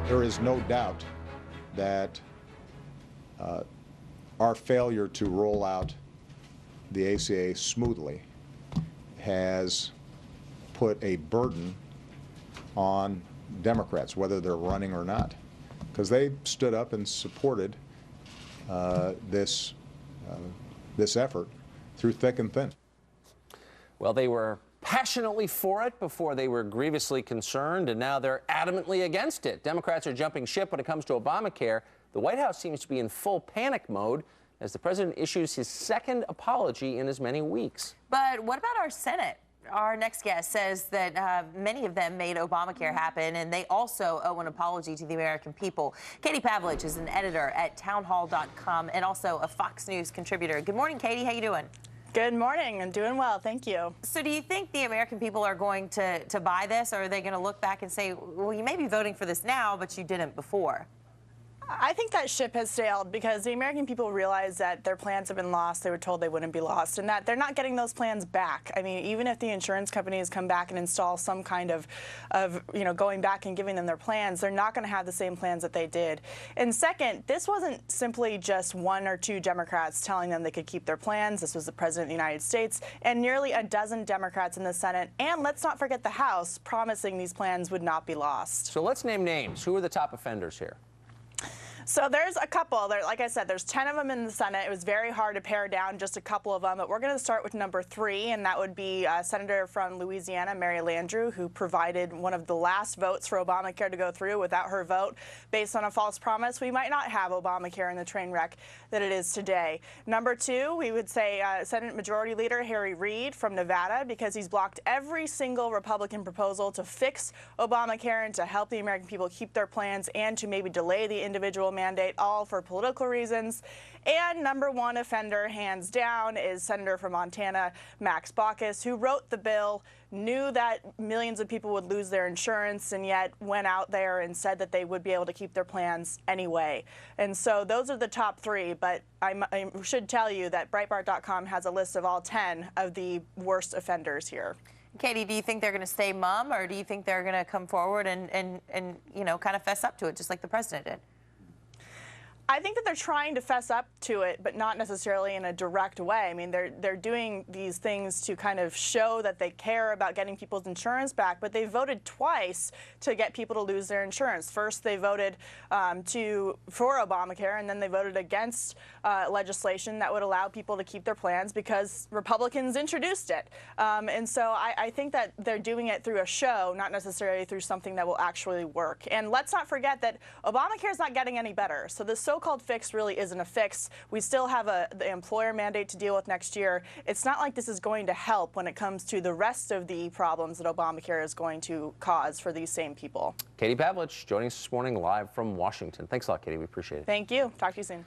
There is no doubt that our failure to roll out the ACA smoothly has put a burden on Democrats, whether they're running or not, because they stood up and supported this effort through thick and thin. Well, they were passionately for it before they were grievously concerned, and now they're adamantly against it. Democrats are jumping ship when it comes to Obamacare. The White House seems to be in full panic mode as the president issues his second apology in as many weeks. But what about our Senate? Our next guest says that many of them made Obamacare happen, and they also owe an apology to the American people. Katie Pavlich is an editor at Townhall.com and also a Fox News contributor. Good morning, Katie. How you doing? Good morning. I'm doing well. Thank you. So do you think the American people are going to buy this, or are they going to look back and say, well, you may be voting for this now, but you didn't before? I think that ship has sailed because the American people realize that their plans have been lost. They were told they wouldn't be lost, and that they're not getting those plans back. I mean, even if the insurance companies come back and install some kind of going back and giving them their plans, they're not going to have the same plans that they did. And second, this wasn't simply just one or two Democrats telling them they could keep their plans. This was the President of the United States and nearly a dozen Democrats in the Senate, and let's not forget the House, promising these plans would not be lost. So let's name names. Who are the top offenders here? So there's a couple. Like I said, there's 10 of them in the Senate. It was very hard to pare down just a couple of them, but we're going to start with number 3, and that would be Senator from Louisiana, Mary Landrieu, who provided one of the last votes for Obamacare to go through. Without her vote, based on a false promise, we might not have Obamacare in the train wreck that it is today. Number 2, we would say Senate Majority Leader Harry Reid from Nevada, because he's blocked every single Republican proposal to fix Obamacare and to help the American people keep their plans and to maybe delay the individual mandate, all for political reasons. And number 1 offender, hands down, is Senator from Montana, Max Baucus, who wrote the bill, knew that millions of people would lose their insurance, and yet went out there and said that they would be able to keep their plans anyway. And so those are the top 3, but I should tell you that Breitbart.com has a list of all 10 of the worst offenders here. Katie, do you think they're going to stay mum, or do you think they're going to come forward and kind of fess up to it just like the president did? I think that they're trying to fess up to it, but not necessarily in a direct way. I mean, they're doing these things to kind of show that they care about getting people's insurance back, but they voted twice to get people to lose their insurance. First, they voted for Obamacare, and then they voted against legislation that would allow people to keep their plans because Republicans introduced it. And so I think that they're doing it through a show, not necessarily through something that will actually work. And let's not forget that Obamacare is not getting any better. So this so-called fix really isn't a fix. We still have the employer mandate to deal with next year. It's not like this is going to help when it comes to the rest of the problems that Obamacare is going to cause for these same people. Katie Pavlich joining us this morning live from Washington. Thanks a lot, Katie. We appreciate it. Thank you. Talk to you soon.